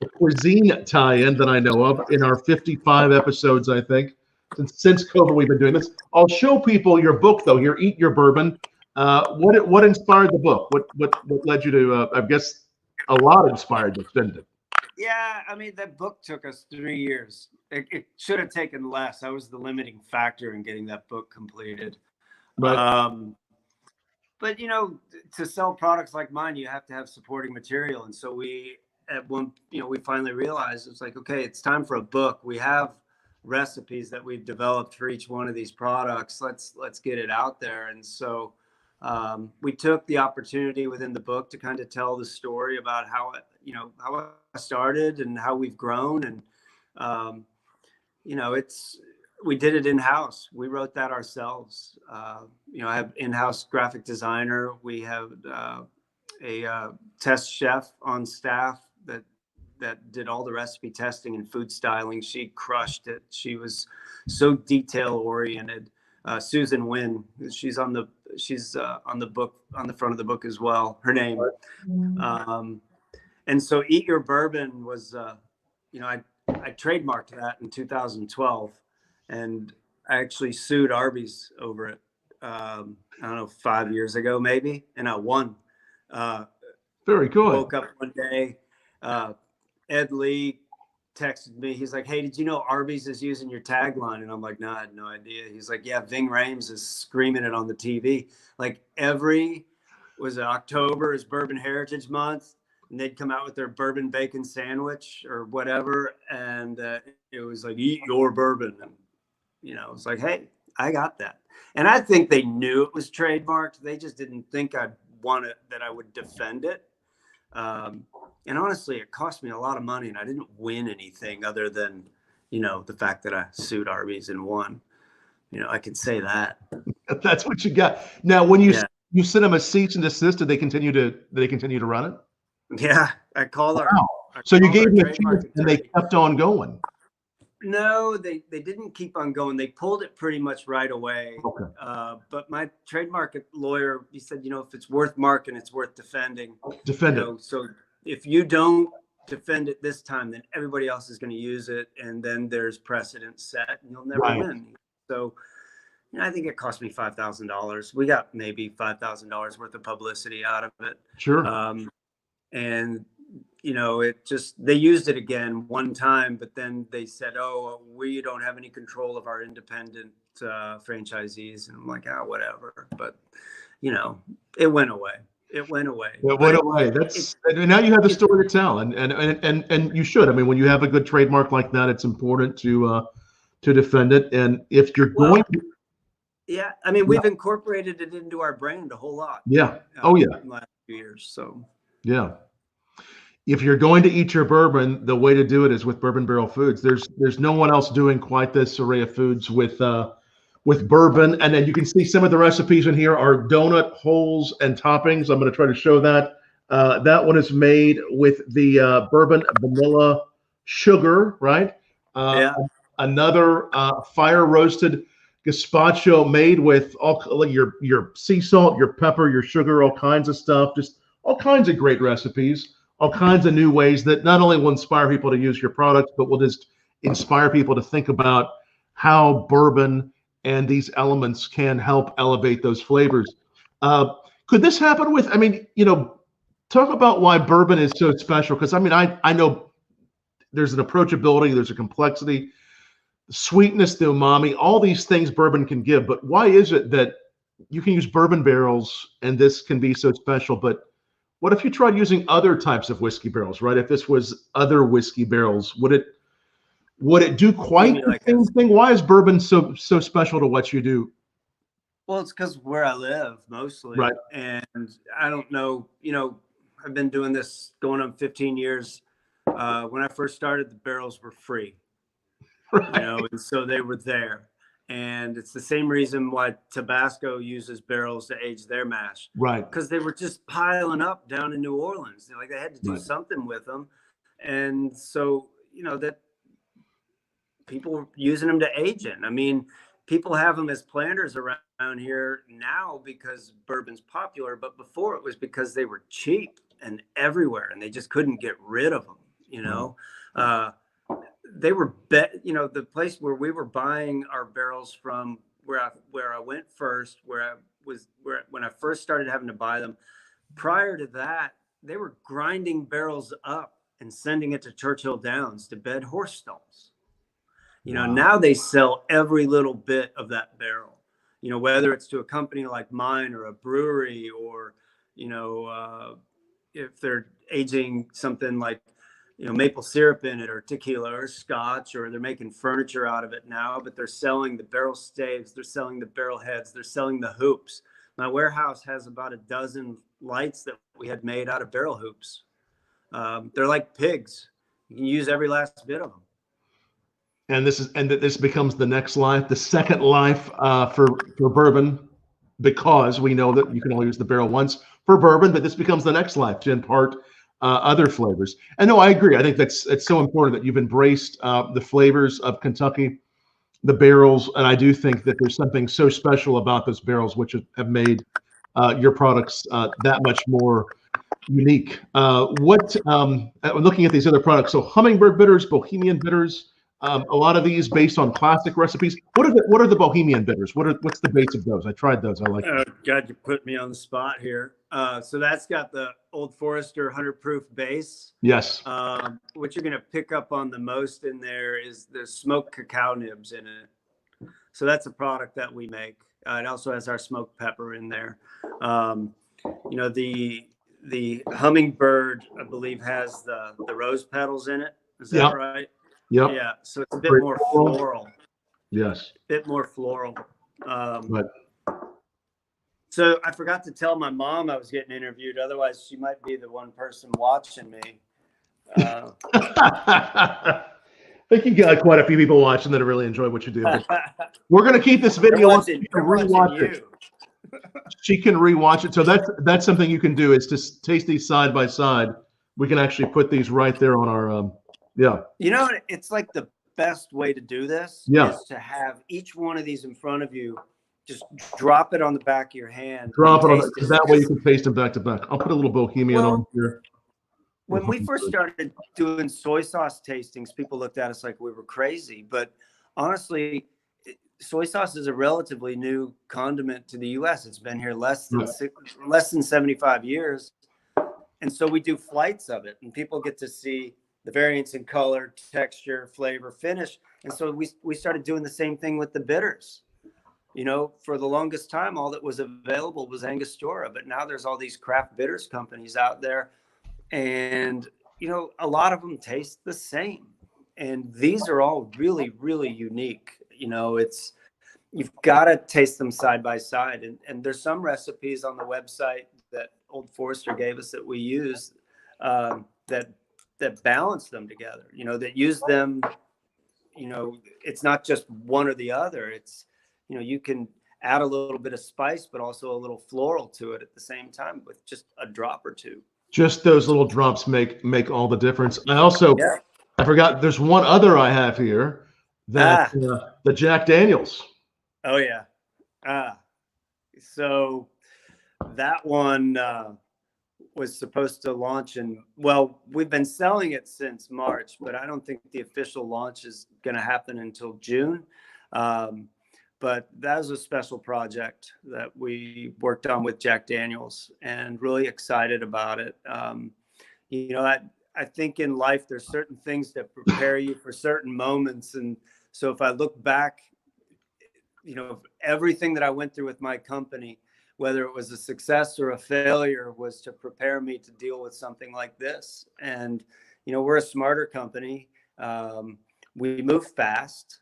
the cuisine tie-in that I know of in our 55 episodes, I think. Since COVID, we've been doing this. I'll show people your book, though, here, Eat Your Bourbon. What inspired the book? What led you to, I guess, a lot inspired this, didn't it? Yeah, I mean, that book took us 3 years. It should have taken less. I was the limiting factor in getting that book completed. Right. But, to sell products like mine, you have to have supporting material. And so we finally realized it's like, okay, it's time for a book. We have recipes that we've developed for each one of these products. Let's get it out there. And so we took the opportunity within the book to kind of tell the story about how I started and how we've grown. And, we did it in-house. We wrote that ourselves. I have in-house graphic designer. We have a test chef on staff that did all the recipe testing and food styling. She crushed it. She was so detail oriented. Susan Wynn, she's on the book, on the front of the book as well, her name. And so Eat Your Bourbon was, I trademarked that in 2012. And I actually sued Arby's over it, I don't know, 5 years ago, maybe. And I won. Very cool. Woke up one day, Ed Lee texted me. He's like, hey, did you know Arby's is using your tagline? And I'm like, no, I had no idea. He's like, yeah, Ving Rhames is screaming it on the TV. Like October is Bourbon Heritage Month. And they'd come out with their bourbon bacon sandwich or whatever. And it was like, Eat Your Bourbon. And, it's like, hey, I got that. And I think they knew it was trademarked. They just didn't think I'd want it, that I would defend it. And honestly, it cost me a lot of money and I didn't win anything other than, the fact that I sued Arby's and won. I can say that. That's what you got. Now, when you sent them a cease and desist, did they continue to run it? Yeah, I called her. So you gave them a chance and they kept on going. No, they didn't keep on going. They pulled it pretty much right away. Okay. But my trademark lawyer, he said, if it's worth marking, it's worth defending. Defend it. So if you don't defend it this time, then everybody else is going to use it, and then there's precedent set, and you'll never win. So I think it cost me $5,000. We got maybe $5,000 worth of publicity out of it. Sure. And they used it again one time, but then they said, oh, we don't have any control of our independent franchisees. And I'm like, whatever. But, it went away. It went away. Now you have a story to tell, and you should. I mean, when you have a good trademark like that, it's important to defend it. And if you're going to. Yeah. I mean, we've incorporated it into our brand a whole lot. Yeah. In the last few years. So. Yeah. If you're going to eat your bourbon, the way to do it is with Bourbon Barrel Foods. There's no one else doing quite this array of foods with bourbon. And then you can see some of the recipes in here are donut holes and toppings. I'm going to try to show that. That one is made with the bourbon vanilla sugar, right? Another fire roasted gazpacho made with all your sea salt, your pepper, your sugar, all kinds of stuff. Just all kinds of great recipes. All kinds of new ways that not only will inspire people to use your products, but will just inspire people to think about how bourbon and these elements can help elevate those flavors. Could this happen with, talk about why bourbon is so special. Because I know there's an approachability, there's a complexity, sweetness, the umami, all these things bourbon can give. But why is it that you can use bourbon barrels and this can be so special? But what if you tried using other types of whiskey barrels, right? If this was other whiskey barrels, would it do quite the same thing? Why is bourbon so special to what you do? Well, it's because where I live mostly. Right. And I don't know, I've been doing this going on 15 years. When I first started, the barrels were free, and so they were there. And it's the same reason why Tabasco uses barrels to age their mash. Right. Because they were just piling up down in New Orleans. They had to do something with them. And so, that people were using them to age in. I mean, people have them as planters around here now because bourbon's popular. But before it was because they were cheap and everywhere and they just couldn't get rid of them, They were the place where we were buying our barrels from, where I went first, when I first started having to buy them. Prior to that, they were grinding barrels up and sending it to Churchill Downs to bed horse stalls. Now they sell every little bit of that barrel. Whether it's to a company like mine or a brewery, or if they're aging something like maple syrup in it, or tequila, or scotch, or they're making furniture out of it now, but they're selling the barrel staves, they're selling the barrel heads, they're selling the hoops. My warehouse has about a dozen lights that we had made out of barrel hoops. They're like pigs. You can use every last bit of them. And this becomes the next life, the second life for bourbon, because we know that you can only use the barrel once for bourbon, but this becomes the next life to impart other flavors. And no, I agree. I think it's so important that you've embraced the flavors of Kentucky, the barrels, and I do think that there's something so special about those barrels which have made your products that much more unique. Looking at these other products, so hummingbird bitters, Bohemian bitters, a lot of these based on classic recipes. What are the Bohemian bitters? What's the base of those? I tried those. I like. God, you put me on the spot here. So that's got the Old Forester 100 proof base. Yes. What you're gonna pick up on the most in there is the smoked cacao nibs in it. So that's a product that we make. It also has our smoked pepper in there. The hummingbird, I believe, has the rose petals in it. Is that right? Yep. Yeah. So it's a bit more floral. Yes. A bit more floral. So I forgot to tell my mom I was getting interviewed. Otherwise, she might be the one person watching me. I think you got quite a few people watching that really enjoy what you do. We're going to keep this video up. She can rewatch it. She can rewatch it. So that's something you can do, is to taste these side by side. We can actually put these right there on our, You know, it's like the best way to do this Yeah. is to have each one of these in front of you. Just drop it on the back of your hand. Drop it on taste that way you can taste them back to back. I'll put a little Bohemian on here. When we first started doing soy sauce tastings, people looked at us like we were crazy. But honestly, soy sauce is a relatively new condiment to the U.S. It's been here less than 75 years. And so we do flights of it, and people get to see the variance in color, texture, flavor, finish. And so we started doing the same thing with the bitters. You know, for the longest time, all that was available was Angostura. But now there's all these craft bitters companies out there. And, you know, a lot of them taste the same. And these are all really, really unique. You know, you've got to taste them side by side. And there's some recipes on the website that Old Forester gave us that we use that balance them together, you know, that use them, you know, it's not just one or the other. It's, you know, you can add a little bit of spice, but also a little floral to it at the same time with just a drop or two. Just those little drops make all the difference. I forgot there's one other I have here, that the Jack Daniels. Oh yeah. So that one was supposed to launch we've been selling it since March, but I don't think the official launch is going to happen until June. But that was a special project that we worked on with Jack Daniels, and really excited about it. You know, I think in life, there's certain things that prepare you for certain moments. And so if I look back, you know, everything that I went through with my company, whether it was a success or a failure, was to prepare me to deal with something like this. And, you know, we're a smarter company. We move fast.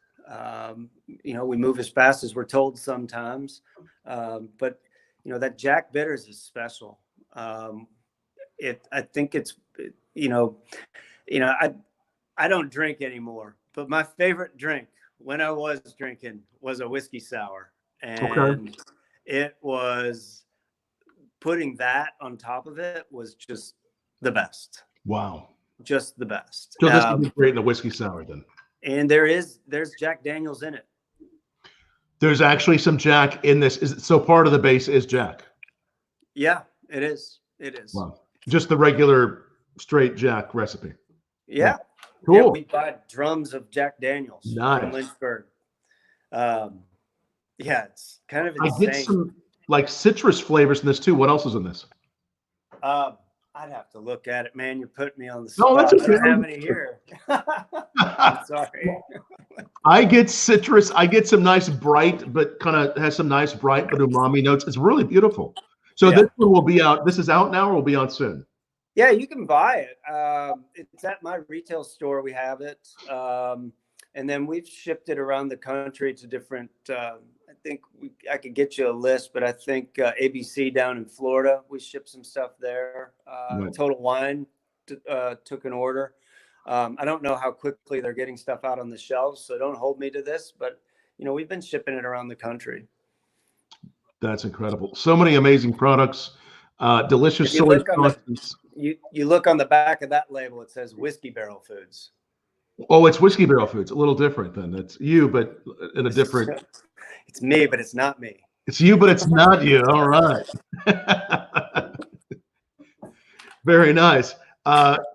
You know, we move as fast as we're told sometimes. But, you know, that Jack Bitters is special. I think it's, you know, I don't drink anymore, but my favorite drink when I was drinking was a whiskey sour. And it was, putting that on top of it was just the best. Wow. Just the best. So this would be great in a whiskey sour then. And there's Jack Daniels in it. There's actually some Jack in this. So part of the base is Jack? Yeah, it is. It is. Wow. Just the regular straight Jack recipe. Yeah. Cool. Yeah, we buy drums of Jack Daniels from Lynchburg. Yeah, it's kind of insane. I get some like citrus flavors in this too. What else is in this? I'd have to look at it, man. You're putting me on the spot. No, that's okay. I don't have any here. I'm sorry. I get citrus. I get some nice bright, but kind of has some nice bright but umami notes. It's really beautiful. So this one will be out. This is out now, or will be out soon? Yeah, you can buy it. It's at my retail store. We have it. And then we've shipped it around the country to different, I think I could get you a list, but I think ABC down in Florida, we shipped some stuff there. Total Wine took an order. I don't know how quickly they're getting stuff out on the shelves, so don't hold me to this, but you know, we've been shipping it around the country. That's incredible. So many amazing products, delicious soy sauces. You look on the back of that label, it says Whiskey Barrel Foods. Oh, it's Whiskey Barrel Foods. A little different then. It's you, but in a different. It's me, but it's not me. It's you, but it's not you. All right. Very nice.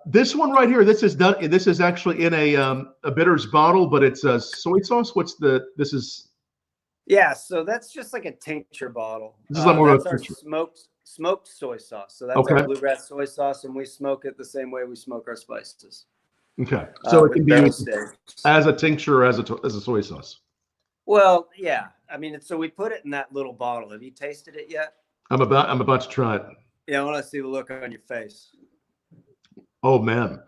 This one right here. This is done. This is actually in a bitters bottle, but it's a soy sauce. This is. Yeah, so that's just like a tincture bottle. This is more that's our smoked soy sauce. So that's our Bluegrass Soy Sauce, and we smoke it the same way we smoke our spices. Okay, so it can be used as a tincture or as a soy sauce. Well, yeah. I mean, so we put it in that little bottle. Have you tasted it yet? I'm about to try it. Yeah, I want to see the look on your face. Oh man,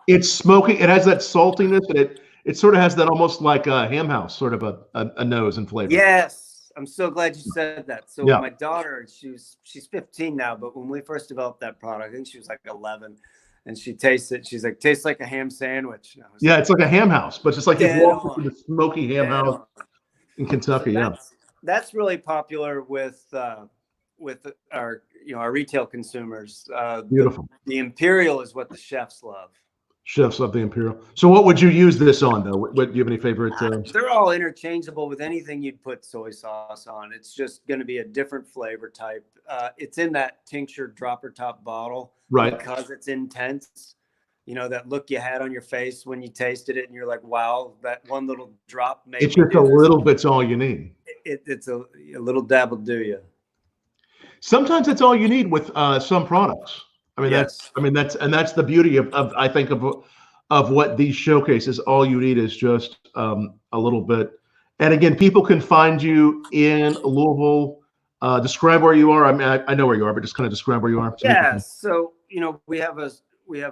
it's smoky. It has that saltiness, and it sort of has that almost like a ham house sort of a nose and flavor. Yes, I'm so glad you said that. So my daughter, she's 15 now, but when we first developed that product, I think she was like 11. And she tastes it. She's like, tastes like a ham sandwich. Yeah, it's like a ham house, but it's like you walk through the smoky ham house in Kentucky. So that's really popular with our retail consumers. Beautiful. The Imperial is what the chefs love. Chefs of the Imperial. So what would you use this on though? What do you have any favorite? They're all interchangeable with anything you'd put soy sauce on. It's just going to be a different flavor type. It's in that tincture dropper top bottle, right? Because it's intense. You know, that look you had on your face when you tasted it and you're like, wow, that one little drop made it's just a little bit's all you need. It's a little dab will do you. Sometimes it's all you need with some products. I mean, Yes. that's the beauty of I think of what these showcases. All you need is just a little bit. And again, people can find you in Louisville. Describe where you are. I mean, I know where you are, but just kind of describe where you are. Yeah. So, you know, we have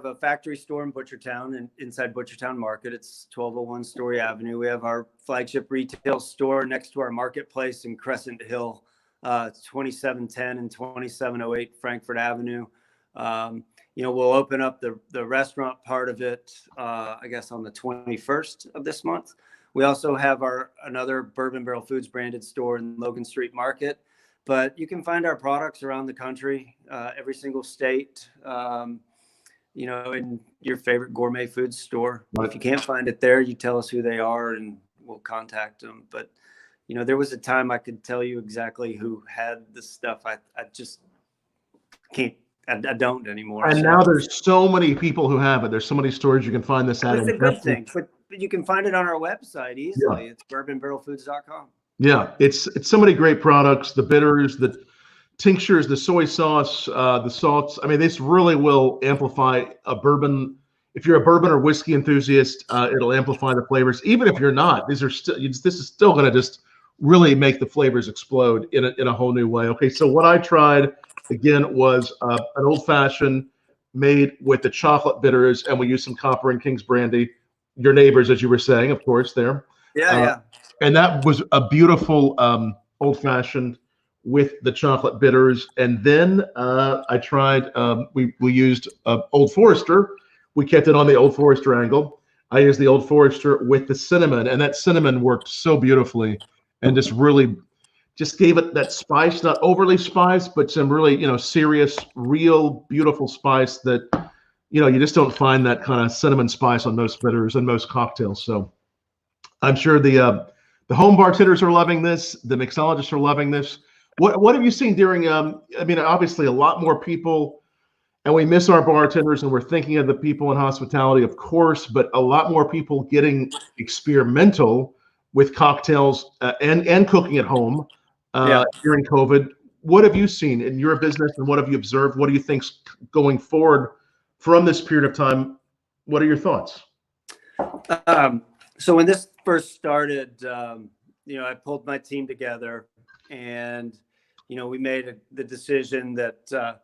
a factory store in Butchertown and inside Butchertown Market. It's 1201 Story Avenue. We have our flagship retail store next to our marketplace in Crescent Hill. It's 2710 and 2708 Frankfurt Avenue. You know, we'll open up the restaurant part of it, I guess, on the 21st of this month. We also have another Bourbon Barrel Foods branded store in Logan Street Market. But you can find our products around the country, every single state, you know, in your favorite gourmet food store. Right. If you can't find it there, you tell us who they are and we'll contact them. But, you know, there was a time I could tell you exactly who had the stuff. I just can't. I don't anymore. And now there's so many people who have it. There's so many stores you can find this at. It's a good thing, but you can find it on our website easily. Yeah. It's bourbonbarrelfoods.com. Yeah, it's so many great products. The bitters, the tinctures, the soy sauce, the salts. I mean, this really will amplify a bourbon. If you're a bourbon or whiskey enthusiast, it'll amplify the flavors. Even if you're not, this is still going to just really make the flavors explode in a whole new way. Okay, so what I tried again was an old fashioned made with the chocolate bitters, and we used some Copper and King's brandy. Your neighbors, as you were saying, of course, there. Yeah. And that was a beautiful old fashioned with the chocolate bitters. And then I tried. We used Old Forester. We kept it on the Old Forester angle. I used the Old Forester with the cinnamon, and that cinnamon worked so beautifully, and just gave it that spice, not overly spiced, but some really, you know, serious, real, beautiful spice that, you know, you just don't find that kind of cinnamon spice on most bitters and most cocktails. So I'm sure the home bartenders are loving this. The mixologists are loving this. What have you seen during? I mean, obviously, a lot more people, and we miss our bartenders, and we're thinking of the people in hospitality, of course, but a lot more people getting experimental with cocktails and cooking at home during COVID. What have you seen in your business, and what have you observed? What do you think's going forward from this period of time? What are your thoughts? So when this first started, you know, I pulled my team together, and, you know, we made the decision that,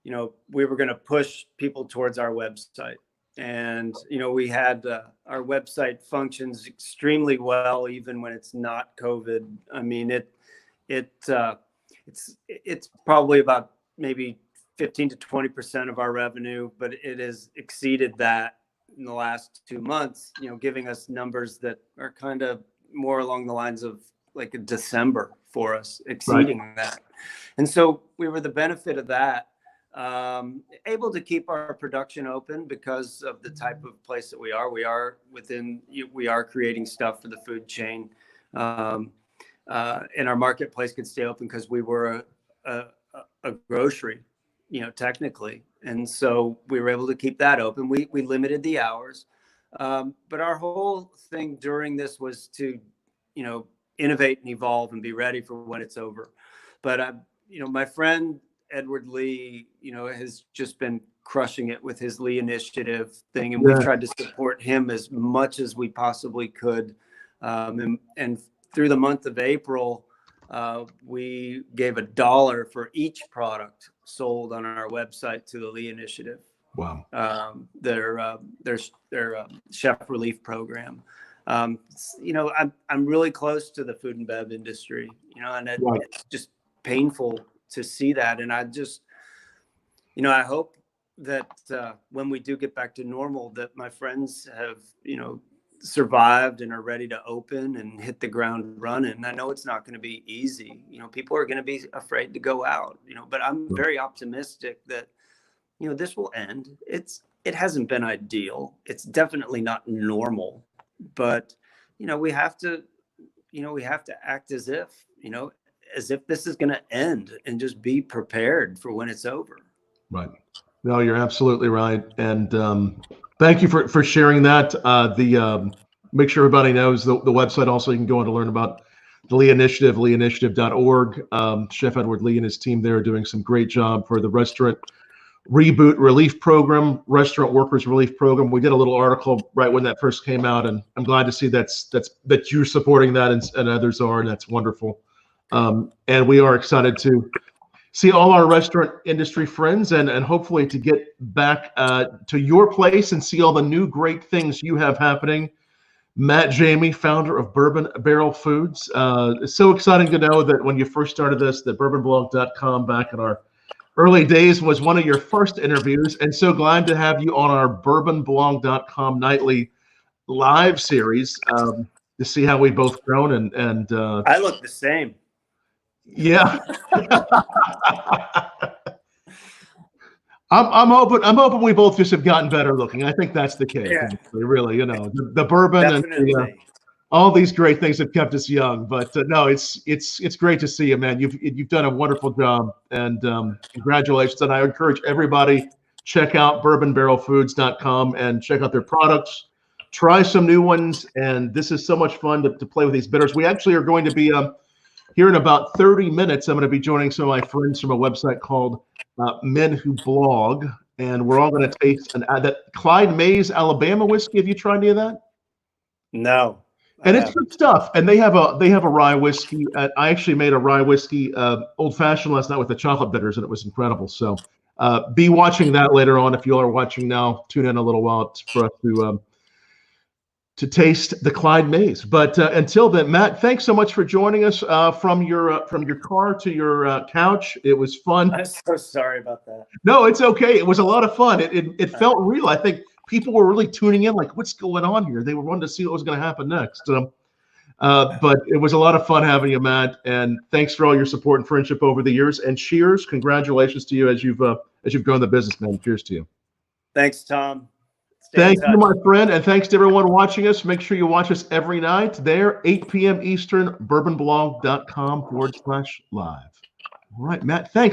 you know, we were going to push people towards our website. And, you know, we had our website functions extremely well, even when it's not COVID. I mean, it's probably about maybe 15 to 20% of our revenue, but it has exceeded that in the last 2 months, you know, giving us numbers that are kind of more along the lines of like a December for us, exceeding that. And so we were the benefit of that, able to keep our production open because of the type of place that we are. We are creating stuff for the food chain, and our marketplace could stay open because we were a grocery, you know, technically. And so we were able to keep that open. We limited the hours. But our whole thing during this was to, you know, innovate and evolve and be ready for when it's over. But, you know, my friend Edward Lee, you know, has just been crushing it with his Lee Initiative thing. And we've tried to support him as much as we possibly could. And through the month of April, we gave $1 for each product sold on our website to the Lee Initiative. Wow. Their chef relief program. You know, I'm really close to the food and bev industry, you know, and it's just painful to see that. And I just, you know, I hope that when we do get back to normal, that my friends have, you know, survived and are ready to open and hit the ground running. I know it's not going to be easy. You know, people are going to be afraid to go out, you know, but I'm very optimistic that, you know, this will end. it hasn't been ideal. It's definitely not normal, but we have to act as if this is going to end, and just be prepared for when it's over. Right. No, you're absolutely right. And thank you for sharing that. Make sure everybody knows the website also you can go on to learn about the Lee Initiative, leeinitiative.org. Chef Edward Lee and his team there are doing some great job for the Restaurant Reboot Relief Program, Restaurant Workers Relief Program. We did a little article right when that first came out, and I'm glad to see that you're supporting that, and others are, and that's wonderful. And we are excited to see all our restaurant industry friends, and hopefully to get back to your place and see all the new great things you have happening. Matt Jamie, founder of Bourbon Barrel Foods. It's so exciting to know that when you first started this, that BourbonBLog.com back in our early days was one of your first interviews, and so glad to have you on our BourbonBLog.com nightly live series to see how we both grown. And I look the same. Yeah. I'm hoping we both just have gotten better looking. I think that's the case. Yeah. Really, the bourbon Definitely. and all these great things have kept us young. But no, it's great to see you, man. You've done a wonderful job, and congratulations. And I encourage everybody, check out BourbonBarrelFoods.com and check out their products. Try some new ones, and this is so much fun to play with these bitters. We actually are going to be here in about 30 minutes. I'm going to be joining some of my friends from a website called Men Who Blog, and we're all going to taste that Clyde Mays Alabama whiskey. Have you tried any of that? No. And it's good stuff. And they have a rye whiskey. I actually made a rye whiskey old fashioned last night with the chocolate bitters, and it was incredible. So be watching that later on. If you are watching now, tune in a little while for us to taste the Clyde Mays. But until then, Matt, thanks so much for joining us from your car to your couch. It was fun. I'm so sorry about that. No, it's okay. It was a lot of fun. It felt real. I think people were really tuning in, like, what's going on here? They were wanting to see what was going to happen next. But it was a lot of fun having you, Matt. And thanks for all your support and friendship over the years. And cheers, congratulations to you as you've grown the business, man. Cheers to you. Thanks, Tom. Thank you, my friend, and thanks to everyone watching us. Make sure you watch us every night there, 8 p.m. Eastern, bourbonblog.com/live. All right, Matt, thanks.